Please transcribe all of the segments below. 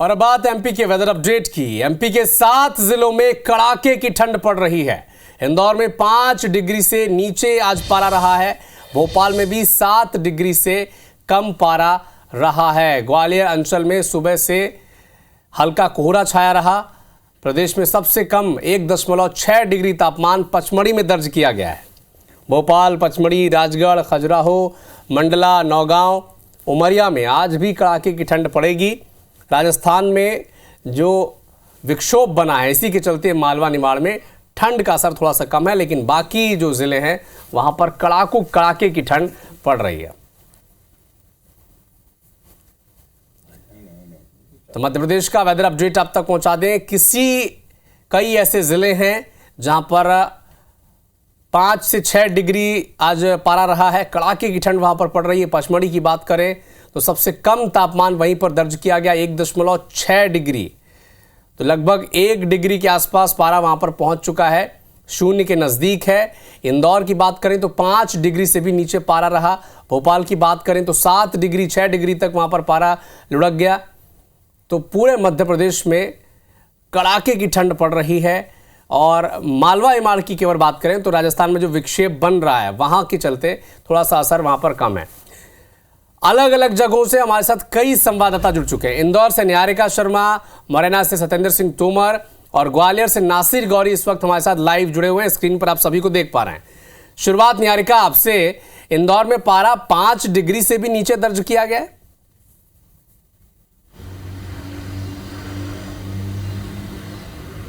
और अब बात एमपी के वेदर अपडेट की। एमपी के 7 जिलों में कड़ाके की ठंड पड़ रही है। इंदौर में 5 डिग्री से नीचे आज पारा रहा है। भोपाल में भी 7 डिग्री से कम पारा रहा है। ग्वालियर अंचल में सुबह से हल्का कोहरा छाया रहा। प्रदेश में सबसे कम 1.6 डिग्री तापमान पचमढ़ी में दर्ज किया गया है। भोपाल, पचमढ़ी, राजगढ़, खजुराहो, मंडला, नौगांव, उमरिया में आज भी कड़ाके की ठंड पड़ेगी। राजस्थान में जो विक्षोभ बना है, इसी के चलते मालवा निमाड़ में ठंड का असर थोड़ा सा कम है, लेकिन बाकी जो जिले हैं वहां पर कड़ाके की ठंड पड़ रही है। तो मध्य प्रदेश का वेदर अपडेट आप तक पहुंचा दें। कई ऐसे जिले हैं जहां पर 5 से 6 डिग्री आज पारा रहा है। कड़ाके की ठंड वहां पर पड़ रही है। पचमढ़ी की बात करें तो सबसे कम तापमान वहीं पर दर्ज किया गया 1.6 डिग्री। तो लगभग 1 डिग्री के आसपास पारा वहां पर पहुंच चुका है, शून्य के नज़दीक है। इंदौर की बात करें तो 5 डिग्री से भी नीचे पारा रहा। भोपाल की बात करें तो 7 डिग्री 6 डिग्री तक वहां पर पारा लुढ़क गया। तो पूरे मध्य प्रदेश में कड़ाके की ठंड पड़ रही है। और मालवा निमाड़ की केवल बात करें तो राजस्थान में जो विक्षेप बन रहा है वहां के चलते थोड़ा सा असर वहां पर कम है। अलग अलग जगहों से हमारे साथ कई संवाददाता जुड़ चुके हैं। इंदौर से निहारिका शर्मा, मुरैना से सत्येंद्र सिंह तोमर और ग्वालियर से नासिर गौरी इस वक्त हमारे साथ लाइव जुड़े हुए हैं। स्क्रीन पर आप सभी को देख पा रहे हैं। शुरुआत निहारिका आपसे, इंदौर में पारा 5 डिग्री से भी नीचे दर्ज किया गया है।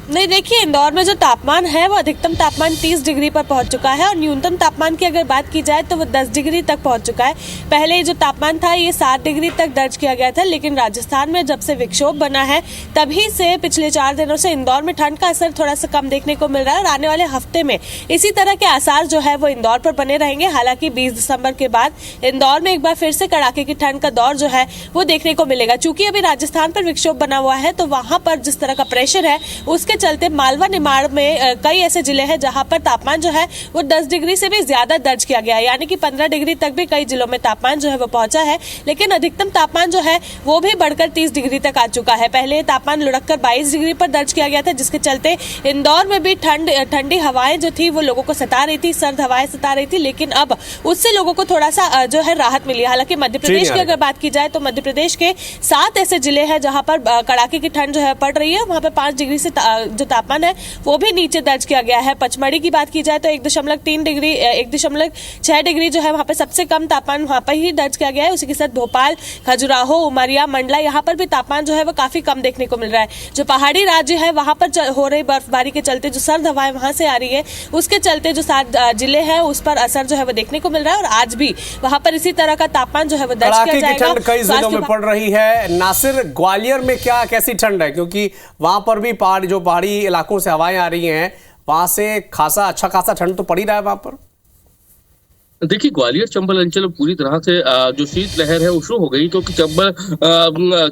नहीं, देखिए, इंदौर में जो तापमान है वो अधिकतम तापमान 30 डिग्री पर पहुंच चुका है और न्यूनतम तापमान की अगर बात की जाए तो वो 10 डिग्री तक पहुंच चुका है। पहले जो तापमान था ये 7 डिग्री तक दर्ज किया गया था, लेकिन राजस्थान में जब से विक्षोभ बना है तभी से पिछले 4 दिनों से इंदौर में ठंड का असर थोड़ा सा कम देखने को मिल रहा है और आने वाले हफ्ते में इसी तरह के आसार जो है वो इंदौर पर बने रहेंगे। हालांकि 20 दिसंबर के बाद इंदौर में एक बार फिर से कड़ाके की ठंड का दौर जो है वो देखने को मिलेगा। चूंकि अभी राजस्थान पर विक्षोभ बना हुआ है तो वहां पर जिस तरह का प्रेशर है उसके चलते मालवा निमाड़ में कई ऐसे जिले हैं जहां पर तापमान जो है वो 10 डिग्री से भी ज्यादा दर्ज किया गया है, यानी कि 15 डिग्री तक भी कई जिलों में तापमान जो है वो पहुंचा है। लेकिन अधिकतम तापमान जो है वो भी बढ़कर 30 डिग्री तक आ चुका है। पहले तापमान लुढ़ककर 22 डिग्री पर दर्ज किया गया था, जिसके चलते इंदौर में भी ठंडी हवाएं जो थी वो लोगों को सता रही थी, सर्द हवाएं सता रही थी, लेकिन अब उससे लोगों को थोड़ा सा जो है राहत मिली है। हालांकि मध्य प्रदेश की अगर बात की जाए तो मध्य प्रदेश के 7 ऐसे जिले हैं जहां पर कड़ाके की ठंड जो है पड़ रही है। वहां पर 5 डिग्री से जो तापमान है वो भी नीचे दर्ज किया गया है। पचमढ़ी की बात की जाए तो 1.3 डिग्री 1.6 डिग्री जो है वहां पे सबसे कम तापमान वहां पर ही दर्ज किया गया है। उसी के साथ भोपाल, खजुराहो, उमरिया, मंडला, यहाँ पर भी तापमान जो है वो काफी कम देखने को मिल रहा है। जो पहाड़ी राज्य है वहां पर हो रही बर्फबारी के चलते जो सर्द हवाएं वहां से आ रही है उसके चलते जो 7 जिले हैं उस पर असर जो है वो देखने को मिल रहा है और आज भी वहां पर इसी तरह का तापमान जो है वो दर्ज किया जाएगा। कई जिलों में पड़ रही है। नासिर, ग्वालियर में कैसी ठंड है? क्योंकि वहां पर भी पहाड़ी इलाकों से हवाएं आ रही हैं, वहां से अच्छा खासा ठंड तो पड़ ही रहा है वहां पर। देखिए, ग्वालियर चंबल अंचल में पूरी तरह से जो शीत लहर है वो शुरू हो गई, क्योंकि चंबल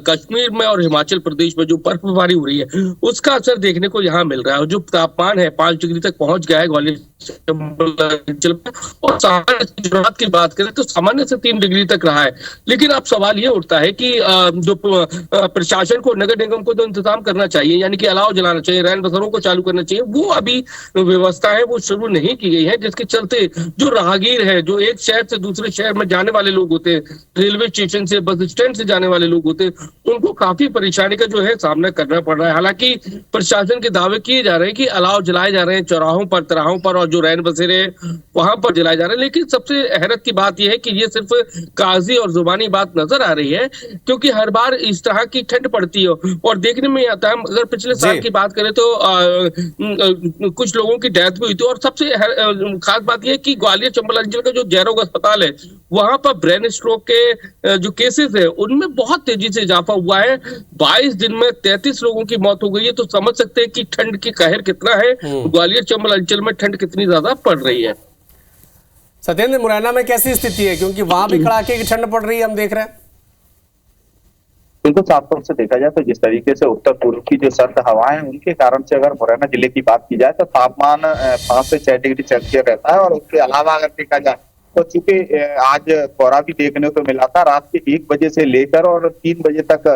कश्मीर में और हिमाचल प्रदेश में जो बर्फबारी हो रही है उसका असर देखने को यहाँ मिल रहा है। और जो तापमान है 5 डिग्री तक पहुंच गया है ग्वालियर चंबल अंचल में। और सामान्य रात की बात करें तो सामान्य से 3 डिग्री तक रहा है। लेकिन अब सवाल ये उठता है कि जो प्रशासन को, नगर निगम को तो इंतजाम करना चाहिए, यानी कि अलाव जलाना चाहिए, रैन बसेरों को चालू करना चाहिए। वो अभी व्यवस्था है वो शुरू नहीं की गई है, जिसके चलते जो राहगीर है, जो एक शहर से दूसरे शहर में जाने वाले लोग होते हैं, रेलवे स्टेशन से, बस स्टैंड से जाने वाले लोग होते हैं, उनको काफी परेशानी का जो है सामना करना पड़ रहा है। हालांकि प्रशासन के दावे किए जा रहे हैं कि अलाव जलाए जा रहे हैं चौराहों पर, तिराहों पर, और जो रैन बसेरे वहां पर जलाए जा रहे हैं। लेकिन सबसे हैरत की बात यह है कि ये सिर्फ कागजी और जुबानी बात नजर आ रही है, क्योंकि हर बार इस तरह की ठंड पड़ती है और देखने में आता है। अगर पिछले साल की बात करें तो कुछ लोगों की डेथ भी हुई थी। और सबसे खास बात यह है कि ग्वालियर चंबल अंचल का जो जयरोग अस्पताल है वहां पर ब्रेन स्ट्रोक के जो केसेस है उनमें बहुत तेजी से इजाफा हुआ है। 22 दिन में 33 लोगों की मौत हो गई है। तो समझ सकते हैं कि ठंड की कहर कितना है, ग्वालियर चंबल अंचल में ठंड कितनी ज्यादा पड़ रही है। सत्येंद्र, मुरैना में कैसी स्थिति है? क्योंकि वहां भी कड़ाके की ठंड पड़ रही है, हम देख रहे हैं। बिल्कुल साफ तौर से देखा जाए तो जिस तरीके से उत्तर पूर्व की जो सर्द हवाएं हैं उनके कारण से अगर मुरैना जिले की बात की जाए तो तापमान 5 से 6 डिग्री सेल्सियस रहता है। और उसके अलावा अगर देखा जाए तो चूंकि आज कोहरा भी देखने को मिला था, रात के 1 बजे से लेकर और 3 बजे तक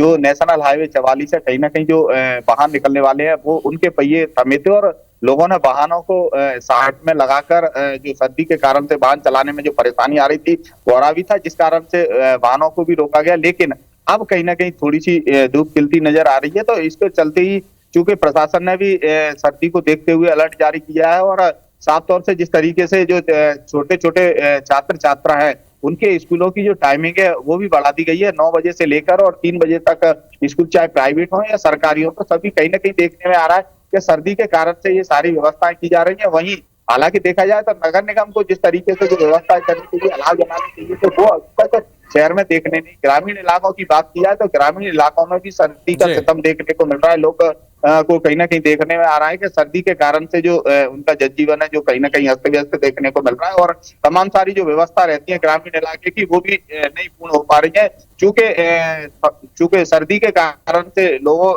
जो नेशनल हाईवे 44 है, कहीं ना कहीं जो वाहन निकलने वाले हैं वो उनके पहिए थमे थे और लोगों ने वाहनों को 60 में लगाकर जो सर्दी के कारण से वाहन चलाने में जो परेशानी आ रही थी कोहरा भी था, जिस कारण से वाहनों को भी रोका गया। लेकिन अब कहीं ना कहीं थोड़ी सी धूप खिलती नजर आ रही है, तो इसके चलते ही चूंकि प्रशासन ने भी सर्दी को देखते हुए अलर्ट जारी किया है और साफ तौर से जिस तरीके से जो छोटे छोटे छात्र छात्रा है उनके स्कूलों की जो टाइमिंग है वो भी बढ़ा दी गई है। 9 बजे से लेकर और 3 बजे तक स्कूल चाहे प्राइवेट हो या सरकारी हो, तो सभी कहीं ना कहीं देखने में आ रहा है कि सर्दी के कारण से ये सारी व्यवस्थाएं की जा रही है। वहीं हालांकि देखा जाए तो नगर निगम को जिस तरीके से जो व्यवस्थाएं करनी चाहिए, अलाव जलानी चाहिए, तो वो अब तक शहर में देखने नहीं। ग्रामीण इलाकों की बात की जाए तो ग्रामीण इलाकों में भी सर्दी का सितम देखने को मिल रहा है। लोग को कहीं ना कहीं देखने में आ रहा है कि सर्दी के कारण से जो उनका जनजीवन है जो कहीं ना कहीं अस्त व्यस्त देखने को मिल रहा है और तमाम सारी जो व्यवस्था रहती है ग्रामीण इलाके की वो भी नहीं पूर्ण हो पा रही है, चूंकि सर्दी के कारण से लोगों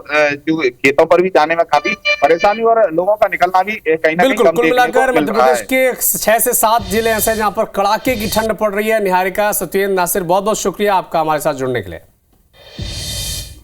खेतों पर भी जाने में काफी परेशानी और लोगों का निकलना भी कहीं ना कहीं कम कुल मिलाकर मध्य देखने को मिल रहा है। प्रदेश के 6 से 7 जिले ऐसे जहां पर कड़ाके की ठंड पड़ रही है। निहारिका, सत्येंद्र, नासिर, बहुत बहुत शुक्रिया आपका हमारे साथ जुड़ने के लिए।